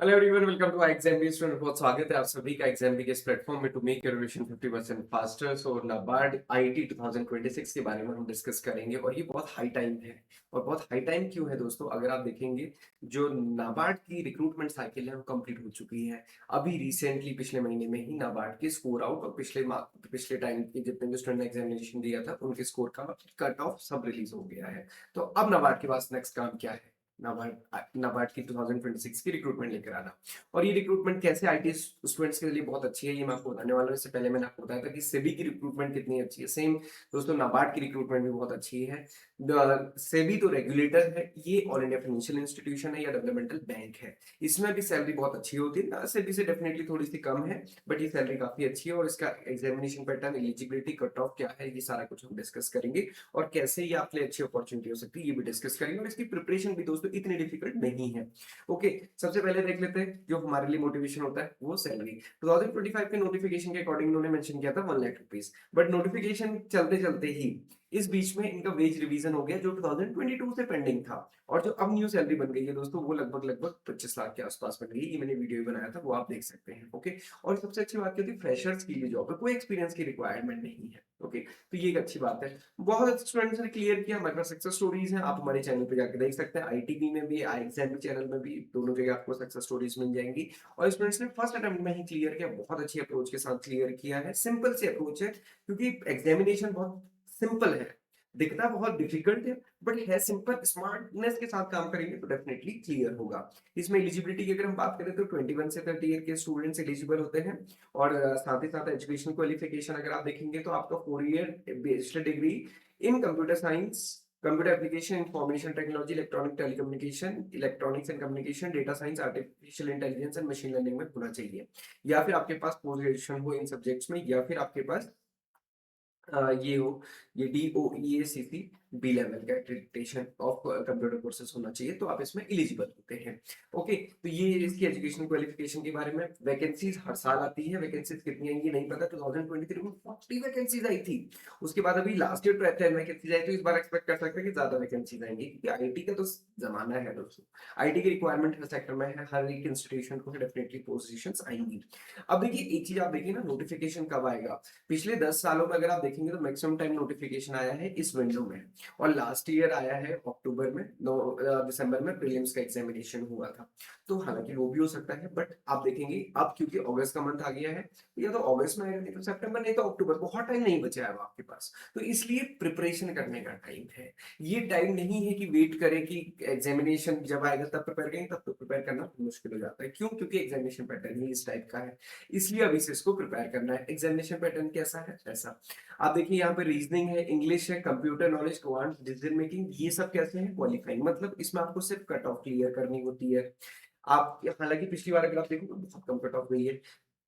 Hello everyone, welcome to exam based student. बहुत स्वागत है आप सभी का एग्जाम बी के इस प्लेटफॉर्म में to make your revision 50% faster. So NABARD IT 2026 के बारे में हम डिस्कस करेंगे और ये बहुत हाई टाइम है। और बहुत हाई टाइम क्यों है दोस्तों? अगर आप देखेंगे जो नाबार्ड की रिक्रूटमेंट साइकिल है वो कंप्लीट हो चुकी है। अभी रिसेंटली पिछले महीने में ही नाबार्ड के स्कोर आउट और पिछले टाइम के जितने भी स्टूडेंट ने एग्जामिनेशन दिया था उनके स्कोर का कट ऑफ सब रिलीज हो गया है। तो अब नाबार्ड के पास नेक्स्ट काम क्या है? नाबार्ड की 2026 की रिक्रूटमेंट लेकर आना। और ये रिक्रूटमेंट कैसे आईटी स्टूडेंट्स के लिए बहुत अच्छी है ये मैं आपको बताने वाला हूँ। इससे पहले मैंने आपको बताया था कि सेबी की रिक्रूटमेंट कितनी अच्छी है। सेम दोस्तों नाबार्ड की रिक्रूटमेंट भी बहुत अच्छी है। सेबी तो रेगुलेटर है, ये ऑल इंडिया फाइनेंशियल इंस्टीट्यूशन है या डेवलपमेंटल बैंक है। इसमें भी सैलरी बहुत अच्छी होती है, सेबी से डेफिनेटली थोड़ी सी कम है, बट ये सैलरी काफी अच्छी है। और इसका examination pattern, eligibility, cut off क्या है, ये सारा कुछ हम डिस्कस करेंगे। और कैसे ये आपके लिए अच्छी अपॉर्चुनिटी हो सकती है ये भी डिस्कस करेंगे। और इसकी प्रिपरेशन भी दोस्तों इतनी डिफिकल्ट नहीं है। ओके, सबसे पहले देख लेते हैं जो हमारे लिए मोटिवेशन होता है वो सैलरी। 2025 के नोटिफिकेशन के अकॉर्डिंग उन्होंने मेंशन किया था 1 लाख रुपीज, बट नोटिफिकेशन चलते चलते ही इस बीच में इनका वेज रिवीजन हो गया जो 2022 से पेंडिंग था। और जो अब न्यू सैलरी बन गई है दोस्तों वो लगभग लगभग 25 लाख के आसपास बन गई। ये मैंने वीडियो बनाया था, वो आप देख सकते हैं। ओके, और सबसे अच्छी बात क्या थी, फ्रेशर्स की लिए जॉब है, कोई एक्सपीरियंस की रिक्वायरमेंट नहीं है। ओके, तो ये एक अच्छी बात है। बहुत अच्छे स्टूडेंट्स ने क्लियर किया, हमारे पास सक्सेस स्टोरीज हैं, आप हमारे चैनल पे जाकर देख सकते हैं। आईटीबी में भी, आई एग्जाम चैनल में भी, दोनों जगह आपको सक्सेस स्टोरीज मिल जाएंगी। और स्टूडेंट्स ने फर्स्ट अटेम्प्ट में ही क्लियर किया, बहुत अच्छी अप्रोच के साथ क्लियर किया है। सिंपल सी अप्रोच है क्योंकि एग्जामिनेशन बहुत सिंपल है, दिखता बहुत डिफिकल्ट है बट है सिंपल। स्मार्टनेस के साथ काम करेंगे तो डेफिनेटली क्लियर होगा। इसमें एलिजिबिलिटी की अगर हम बात करें तो 21 से 30 ईयर के स्टूडेंट्स एलिजिबल होते हैं। और साथ ही साथ एजुकेशन क्वालिफिकेशन अगर आप देखेंगे तो आपका 4 year bachelor degree in computer science, computer application, information technology, electronic telecommunication, electronics and communication, data science, artificial intelligence and machine learning में होना चाहिए। या फिर आपके पास पोस्ट ग्रेजुएशन हो इन सब्जेक्ट्स में, या फिर आपके पास ये हो, ये DOEACC बी लेवल का एक्रेडिटेशन ऑफ कंप्यूटर कोर्सेज होना चाहिए, तो आप इसमें एलिजिबल होते हैं। ओके, तो ये इसकी एजुकेशन क्वालिफिकेशन के बारे में। वैकेंसीज हर साल आती है, वैकेंसीज कितनी आएंगी नहीं पता। 2023 में 40 वैकेंसीज आई थी, उसके बाद अभी लास्ट ईयर 10 वैकेंसीज आई, तो इस बार एक्सपेक्ट कर सकते हैं कि ज्यादा वैकेंसीज आएंगी क्योंकि आईटी का तो जमाना है दोस्तों। आईटी की रिक्वायरमेंट हर सेक्टर में है, हर एक इंस्टीट्यूशन को डेफिनेटली पोजीशंस आएंगी। अब देखिए एक चीज आप देखिए ना, नोटिफिकेशन कब आएगा। पिछले 10 सालों में अगर आप देखेंगे तो मैक्सिमम टाइम नोटिफिकेशन आया है इस विंडो में। और लास्ट ईयर आया है अक्टूबर में, दिसंबर में प्रीलिम्स का एग्जामिनेशन हुआ था। तो हालांकि वो भी हो सकता है, बट आप देखेंगे अब क्योंकि अगस्त का मंथ आ गया है, या तो अगस्त में आएगा, नहीं तो सितंबर, नहीं तो अक्टूबर, बहुत टाइम नहीं बचा है अब आपके पास। तो इसलिए प्रिपरेशन करने का टाइम है। ये टाइम नहीं है कि वेट करें कि एग्जामिनेशन जब आएगा तब प्रिपेयर करेंगे, तब तो प्रिपेयर करना मुश्किल हो जाता है। क्यों? क्योंकि एग्जामिनेशन पैटर्न ही इस टाइप का है, इसलिए अभी से इसको प्रिपेयर करना है। एग्जामिनेशन पैटर्न कैसा है ऐसा आप देखिए, यहाँ पे रीजनिंग है, इंग्लिश है, computer knowledge, quant decision making, ये सब कैसे है क्वालिफाइंग, मतलब इसमें आपको सिर्फ कट ऑफ क्लियर करनी होती है। आप हालांकि पिछली बार अगर आप देखो बहुत कम कट ऑफ गई है।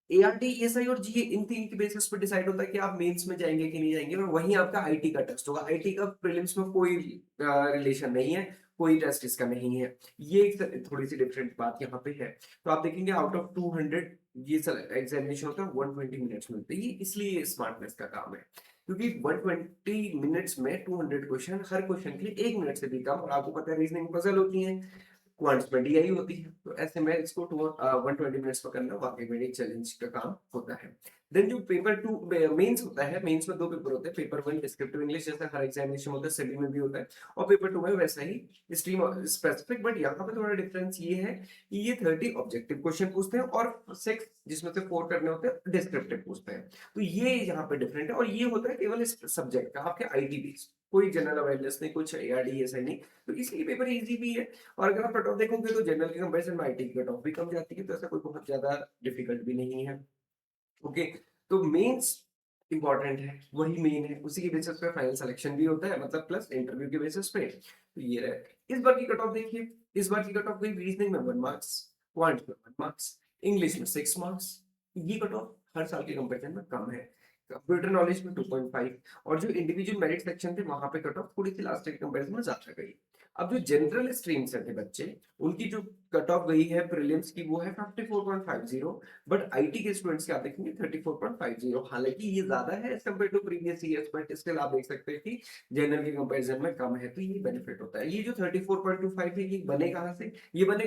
एआरटी, एएसआई और जीए, इन तीन के बेसिस पर डिसाइड होता है कि आप मेंस में जाएंगे कि नहीं जाएंगे। और वहीं आपका आईटी का टेस्ट होगा। आईटी का प्रीलिम्स में कोई रिलेशन नहीं है, कोई टेस्ट इसका नहीं है। ये एक थोड़ी सी डिफरेंट बात यहाँ पे है। तो आप देखेंगे आउट ऑफ 200 ये एग्जामिनेशन होता है, 120 मिनट्स मिलते हैं। ये इसलिए स्मार्टनेस का काम है क्योंकि 120 मिनट्स में 200 क्वेश्चन, हर क्वेश्चन के लिए 1 मिनट से भी कम। और आपको पता है रीजनिंग पजल होती है, क्वांट्स में डीआई होती है, तो ऐसे में इसको 120 मिनट्स में करना वाकई में एक चैलेंज का काम होता है। देन जो पेपर 2 मेंस होता है, मेंस में 2 पेपर होते हैं। पेपर 1 डिस्क्रिप्टिव इंग्लिश जैसा हर एग्जामिनेशन होता है, सभी में भी होता है। और पेपर 2 में वैसा ही स्ट्रीम स्पेसिफिक, बट यहाँ पे थोड़ा डिफरेंस ये है कि ये 30 ऑब्जेक्टिव क्वेश्चन पूछते हैं और 6 जिसमें से 4 करने होते हैं डिस्क्रिप्टिव पूछते हैं। तो ये यहाँ पे डिफरेंट है, और ये होता है केवल इस सब्जेक्ट का, आपके आईटी बेस्ड, कोई जनरल अवेयरनेस नहीं, कुछ एआरडी ऐसा नहीं। तो इसलिए पेपर इजी भी है। और अगर आप कट ऑफ देखोगे तो जनरल के कंपैरिजन में आईटी की कट ऑफ भी कम जाती है, तो ऐसा कोई बहुत ज्यादा डिफिकल्ट भी नहीं है। ओके, तो मेंस इंपॉर्टेंट है, वही मेन है, उसी के बेसिस पे फाइनल सिलेक्शन भी होता है, मतलब प्लस इंटरव्यू के बेसिस पे। तो ये रहे। इस बार की कट ऑफ देखिए, इस बार की कट ऑफ गई रीजनिंग में 1 मार्क्स, क्वांट में 1 मार्क्स, इंग्लिश में 6 मार्क्स। ये कट ऑफ हर साल के कंपेरिजन में कम है। कंप्यूटर नॉलेज में 2.5। और जो इंडिविजुअल मेरिट सेक्शन थे वहां पे कट ऑफ थोड़ी सी लास्ट ईयर के कंपेरिजन में ज्यादा गई। अब जो जनरल स्ट्रीम से थे बच्चे, उनकी जो कट ऑफ गई है प्रीलिम्स की वो है 54.50। बट आईटी के स्टूडेंट्स क्या देखेंगे 34.50। हालांकि ये ज्यादा है as compare to previous years, but still आप देख सकते हैं कि जनरल के कंपैरिजन में कम है, तो ये बेनिफिट होता है। ये जो 34.25 है ये बने कहाँ से? ये बने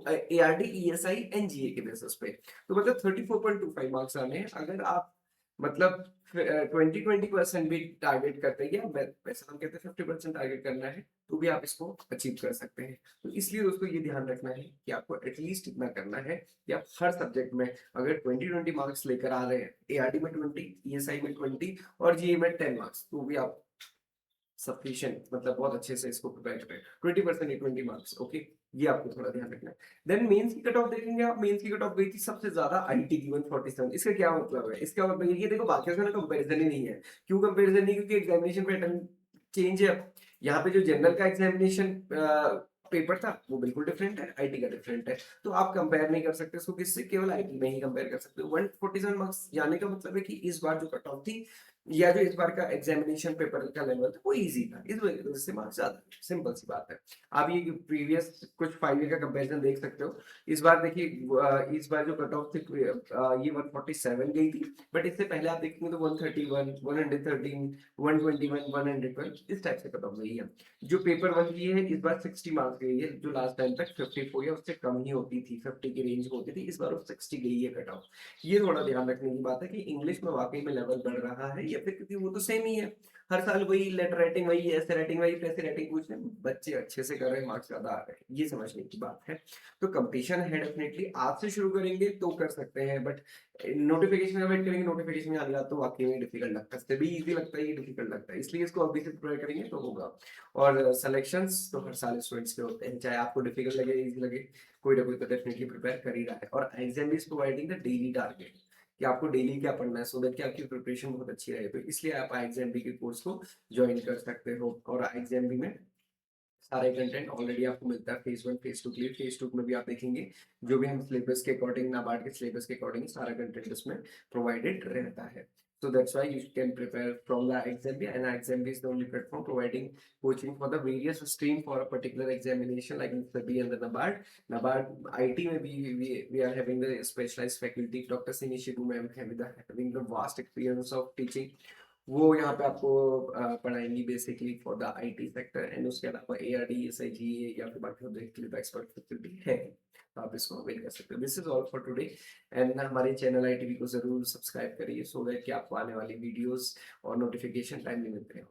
ARD, ESI एंड GA के बेसिस पे। तो मतलब 34.25 मार्क्स आने हैं। अगर आप मतलब 20% भी टारगेट करते हैं, या वैसे हम कहते हैं 50% टारगेट करना है, तो भी आप इसको अचीव कर सकते हैं। तो इसलिए दोस्तों ये ध्यान रखना है कि आपको एटलीस्ट इतना करना है कि आप हर सब्जेक्ट में अगर 20 मार्क्स लेकर आ रहे हैं, ARD में 20, ESI में 20 और GA में 10 मार्क्स, तो भी आप सफिशिएंट मतलब बहुत अच्छे से इसको प्रिपेयर करें। 20% या 20 मार्क्स, ओके, ये आपको थोड़ा ध्यान रखना है। देन मेंस की कट ऑफ देखेंगे आप। मेंस की कट ऑफ गई थी सबसे ज्यादा आईटी की 147। इसका क्या मतलब है? इसका मतलब ये देखो बाकी का कंपैरिजन ही नहीं है। क्यों कंपैरिजन नहीं? क्योंकि एग्जामिनेशन पैटर्न चेंज है। यहाँ पे जो जनरल का एग्जामिनेशन पेपर था वो बिल्कुल डिफरेंट है, आईटी का डिफरेंट है। तो आप कंपेयर नहीं कर सकते इसको किससे, केवल आईटी में ही कंपेयर कर सकते हो। 147 मार्क्स जाने का मतलब है कि इस बार जो कट ऑफ थी, या जो इस बार का एग्जामिनेशन पेपर का लेवल था वो इजी था, इस वजह से मार्क्स ज्यादा। सिंपल सी बात है। आप ये प्रीवियस कुछ 5 ईयर का कंपैरिजन देख सकते हो। इस बार देखिए, इस बार जो कट ऑफ थी ये 147 गई थी, बट इससे पहले आप देखेंगे तो 131, 113, 121, 112 इस टाइप से कट ऑफ गई है। जो पेपर वन की है इस बार 60 मार्क्स गई है, जो लास्ट टाइम तक 54 या उससे कम ही होती थी, 50 की रेंज होती थी, इस बार वो 60 गई है कट ऑफ। ये थोड़ा ध्यान रखने की बात है कि इंग्लिश में वाकई में लेवल बढ़ रहा है, या फिर क्योंकि वो तो सेम ही है, हर साल वही लेटर राइटिंग, वही ऐसे राइटिंग, वही पैसे राइटिंग पूछ रहे हैं, बच्चे अच्छे से कर रहे हैं, मार्क्स ज्यादा आ रहे हैं, ये समझने की बात है। तो कंपटीशन है डेफिनेटली। आज से शुरू करेंगे तो कर सकते हैं, बट नोटिफिकेशन का वेट करेंगे, नोटिफिकेशन आने का तो वाकई में डिफिकल्ट लगता है, इससे भी इजी लगता है, ये डिफिकल्ट लगता है, इसलिए इसको अभी से प्रिपेयर करेंगे तो होगा। और सिलेक्शंस तो हर साल स्टूडेंट्स के होते हैं, चाहे आपको डिफिकल्ट लगे इजी लगे, कोई ना कोई तो डेफिनेटली प्रिपेयर कर ही रहा है। और exam is providing the daily target कि आपको डेली क्या पढ़ना है, सो दैट कि आपकी प्रिपरेशन बहुत अच्छी रहे। तो इसलिए आप IXMB के कोर्स को ज्वाइन कर सकते हो। और IXMB में सारे कंटेंट ऑलरेडी आपको मिलता है फेज 1 फेज 2 के लिए। फेज 2 में भी आप देखेंगे जो भी हम सिलेबस के अकॉर्डिंग, नाबार्ड के सिलेबस के अकॉर्डिंग सारा कंटेंट उसमें प्रोवाइडेड रहता है। So that's why you can prepare from the XMB, and XMB is the only platform providing coaching for the various stream for a particular examination, like SEBI and the NABARD. NABARD IT में भी we are having the specialized faculty. Dr. Sini Shibu ma'am having the vast experience of teaching. वो यहाँ पे आपको पढ़ाएंगी basically for the IT sector, and उसके अलावा ARD, SIGA या फिर बाकी सब्जेक्ट के लिए एक्सपर्ट फैकल्टी है, तो आप इसको अवेल कर सकते हो। This is all for today, and हमारे चैनल ITV को जरूर सब्सक्राइब करिए, सो दैट कि आपको आने वाली वीडियोस और नोटिफिकेशन टाइमली मिलते हैं।